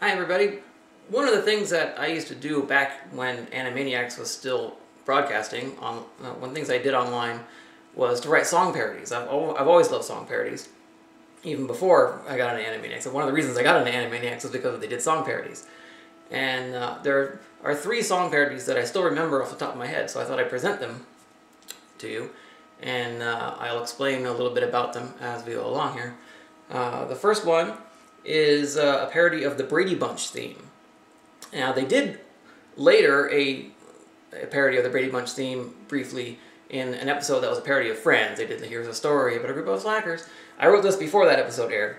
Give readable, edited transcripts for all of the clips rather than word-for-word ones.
Hi everybody. One of the things that I used to do back when Animaniacs was still broadcasting, one of the things I did online was to write song parodies. I've always loved song parodies, even before I got into Animaniacs. And one of the reasons I got into Animaniacs was because they did song parodies. And there are 3 song parodies that I still remember off the top of my head, so I thought I'd present them to you. And I'll explain a little bit about them as we go along here. The first one is a parody of the Brady Bunch theme. Now, they did later a parody of the Brady Bunch theme briefly in an episode that was a parody of Friends. They did the Here's a Story About a Group of Slackers. I wrote this before that episode aired.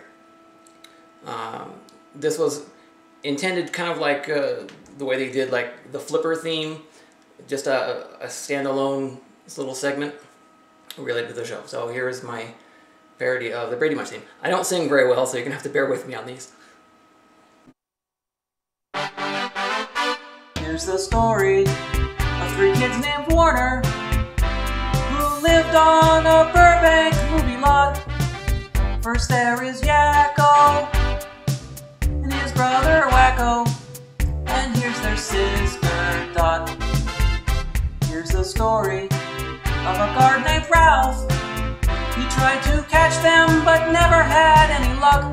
This was intended kind of like the way they did like the Flipper theme, just a standalone little segment related to the show. So here's my parody of the Brady Bunch theme. I don't sing very well, so you're going to have to bear with me on these. Here's the story of 3 kids named Warner who lived on a Burbank movie lot. First there is Yakko and his brother Wacko, and here's their sister Dot. Here's the story of a guard named Ralph. He tried to catch them, but never had any luck.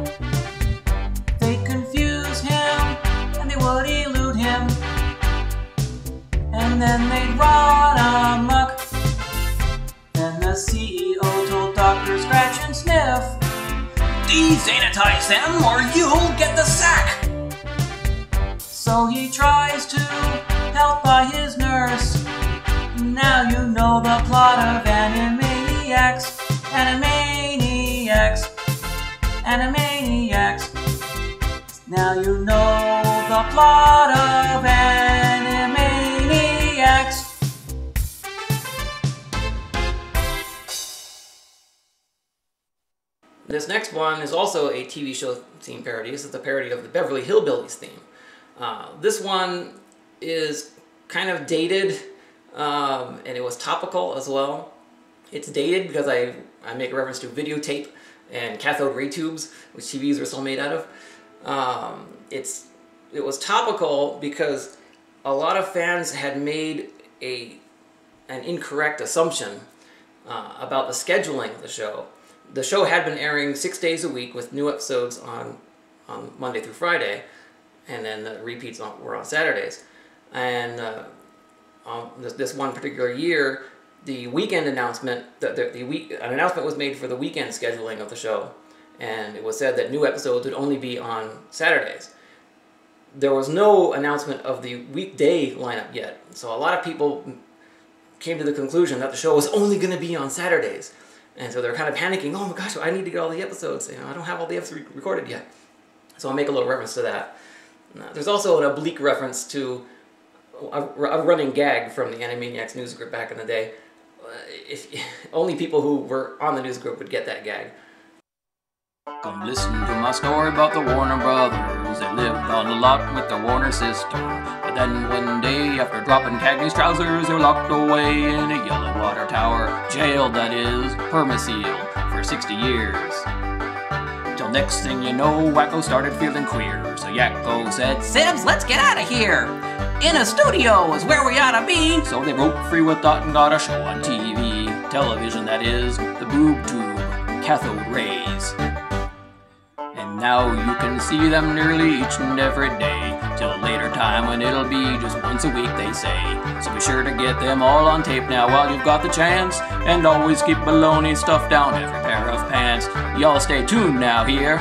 They'd confuse him, and they would elude him, and then they'd run amok. Then the CEO told Dr. Scratchansniff, "Desanitize them, or you'll get the sack." So he tries to help by his nurse. Now you know the plot of Animaniacs. Animaniacs, Animaniacs. Now you know the plot of Animaniacs. This next one is also a TV show theme parody. This is the parody of the Beverly Hillbillies theme. This one is kind of dated, and it was topical as well. It's dated because I make a reference to videotape and cathode ray tubes, which TVs are still made out of. It was topical because a lot of fans had made an incorrect assumption about the scheduling of the show. The show had been airing 6 days a week with new episodes on Monday through Friday, and then the repeats were on Saturdays. And this one particular year, the weekend announcement, an announcement was made for the weekend scheduling of the show, and it was said that new episodes would only be on Saturdays. There was no announcement of the weekday lineup yet, so a lot of people came to the conclusion that the show was only going to be on Saturdays, and so they're kind of panicking. Oh my gosh, I need to get all the episodes. I don't have all the episodes recorded yet. So I'll make a little reference to that. There's also an oblique reference to a running gag from the Animaniacs news group back in the day. If only people who were on the news group would get that gag. Come listen to my story about the Warner brothers. They lived on the lot with their Warner sister. But then one day, after dropping Cagney's trousers, they were locked away in a yellow water tower. Jailed, that is, perma-sealed, for 60 years. Till next thing you know, Wacko started feeling queer. So Yakko said, "Sibs, let's get out of here. In a studio is where we ought to be." So they broke free with Dot and got a show on TV. Television, that is, the boob tube, cathode rays. And now you can see them nearly each and every day, till a later time when it'll be just once a week, they say. So be sure to get them all on tape now while you've got the chance, and always keep Baloney stuffed down every pair of pants. Y'all stay tuned now here.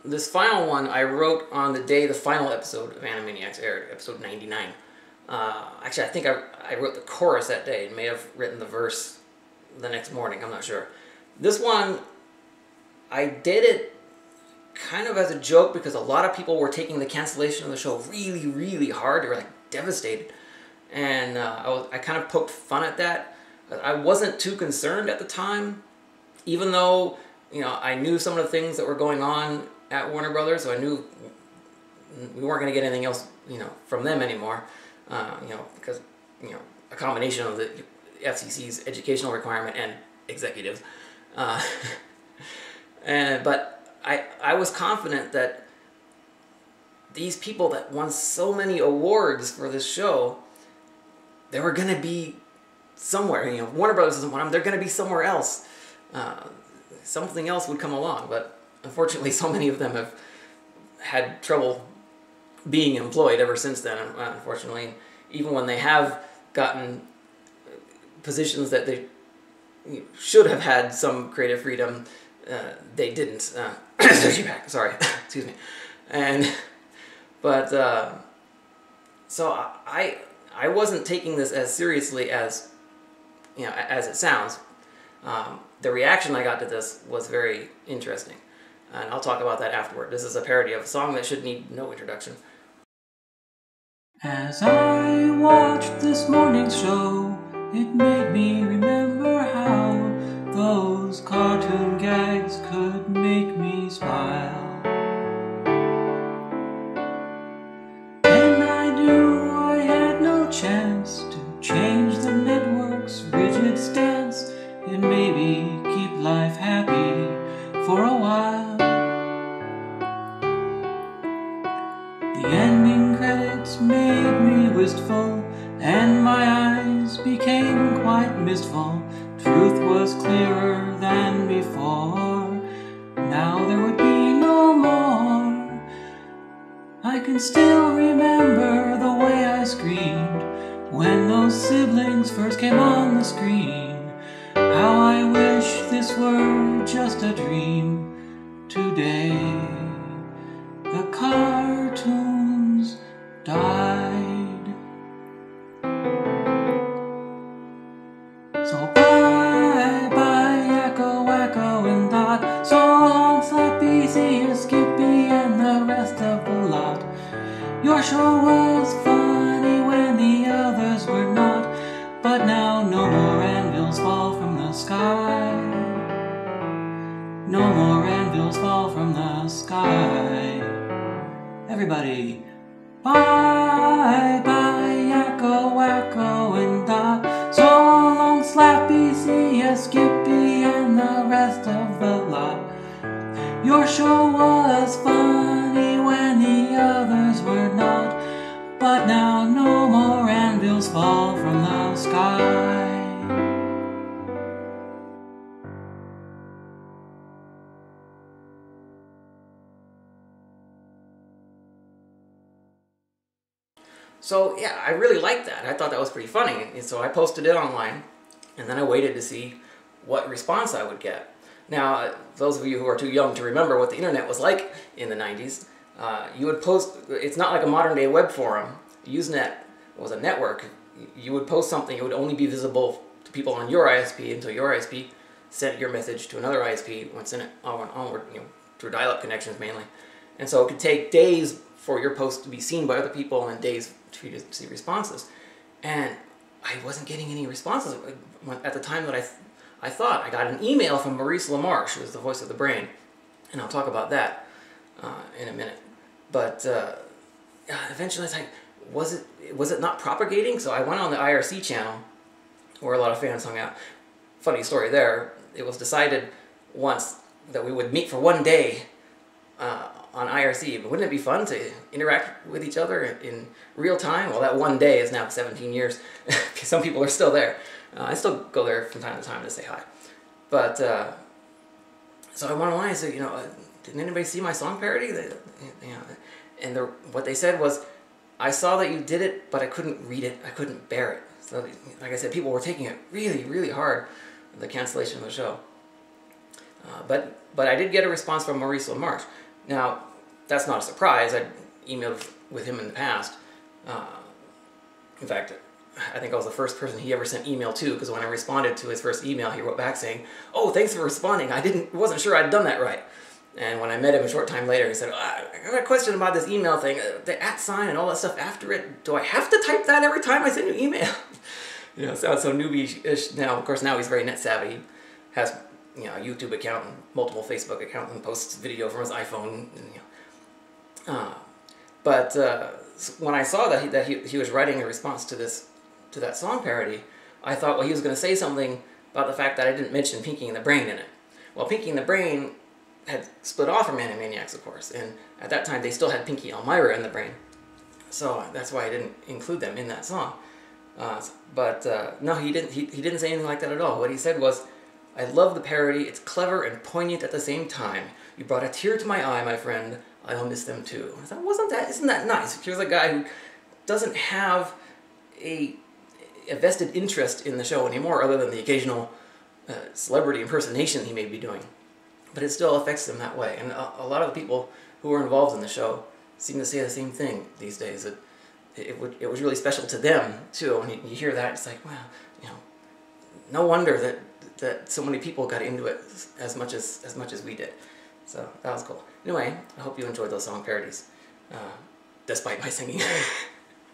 This final one I wrote on the day the final episode of Animaniacs aired, episode 99. Actually, I think I wrote the chorus that day and may have written the verse the next morning, I'm not sure. This one, I did it kind of as a joke because a lot of people were taking the cancellation of the show really, really hard. They were like devastated. And I kind of poked fun at that. I wasn't too concerned at the time, even though I knew some of the things that were going on at Warner Brothers, so I knew we weren't going to get anything else, from them anymore, because, a combination of the FCC's educational requirement and executives. But I was confident that these people that won so many awards for this show, they were going to be somewhere. You know, Warner Brothers doesn't want them. They're going to be somewhere else. Something else would come along. But unfortunately, so many of them have had trouble being employed ever since then, unfortunately. Even when they have gotten positions that they should have had some creative freedom, they didn't. Sorry, excuse me. But so I wasn't taking this as seriously as, you know, as it sounds. The reaction I got to this was very interesting, and I'll talk about that afterward. This is a parody of a song that should need no introduction. As I watched this morning's show, it made me remember how those cartoon gags could make me smile. And I knew I had no chance to change the network's rigid stance and maybe keep life happy for a while. The ending credits made me wistful, and my eyes became quite mistful. Truth was clearer than before. Now there would be no more. I can still remember the way I screamed when those siblings first came on the screen. How I wish this were just a dream today. The cartoons died. So bye bye Echo, Echo and Dot. So long Slappy, Zia, Skippy and the rest of the lot. Your show was funny when the others were not, but now no more anvils fall from the sky. No more anvils fall from the sky. Everybody, bye bye Echo, Echo and Dot. So long Slappy, Zia, Skippy and the rest of the lot. Your show was funny when the others were not, but now no more anvils fall from the sky. So yeah, I really liked that. I thought that was pretty funny, and so I posted it online, and then I waited to see what response I would get. Now, those of you who are too young to remember what the internet was like in the 90s, you would post, it's not like a modern day web forum. Usenet was a network. You would post something, it would only be visible to people on your ISP until your ISP sent your message to another ISP and sent it onward, you know, through dial-up connections mainly. And so it could take days for your post to be seen by other people and days for you to see responses. And I wasn't getting any responses at the time that I thought. I got an email from Maurice LaMarche, who is the voice of the brain, and I'll talk about that in a minute. But eventually I was like, was it not propagating? So I went on the IRC channel, where a lot of fans hung out. Funny story there. It was decided once that we would meet for one day on IRC. But wouldn't it be fun to interact with each other in real time? Well, that one day is now 17 years. Some people are still there. I still go there from time to time to say hi. But, so I went online and said, you know, didn't anybody see my song parody? And what they said was, I saw that you did it, but I couldn't read it. I couldn't bear it. So, like I said, people were taking it really, really hard, the cancellation of the show. But I did get a response from Maurice LaMarche. Now, that's not a surprise. I'd emailed with him in the past. In fact, I think I was the first person he ever sent email to, because when I responded to his first email, he wrote back saying, "Oh, thanks for responding. Wasn't sure I'd done that right." And when I met him a short time later, he said, "I got a question about this email thing, the @ sign and all that stuff after it. Do I have to type that every time I send you email?" You know, it sounds so newbie-ish now. Of course, now he's very net savvy. He has, you know, a YouTube account and multiple Facebook accounts and posts video from his iPhone. And, you know. But when I saw that he was writing a response to that song parody, I thought, well, he was going to say something about the fact that I didn't mention Pinky and the Brain in it. Well, Pinky and the Brain had split off from Animaniacs, of course, and at that time they still had Pinky Elmira in the brain, so that's why I didn't include them in that song. No, he didn't say anything like that at all. What he said was, "I love the parody. It's clever and poignant at the same time. You brought a tear to my eye, my friend. I'll miss them too." I thought, isn't that nice? Here's a guy who doesn't have a vested interest in the show anymore, other than the occasional celebrity impersonation he may be doing, but it still affects him that way. And a lot of the people who are involved in the show seem to say the same thing these days. That it was really special to them too. And you hear that, it's like, wow, no wonder that so many people got into it as much as we did. So that was cool. Anyway, I hope you enjoyed those song parodies, despite my singing.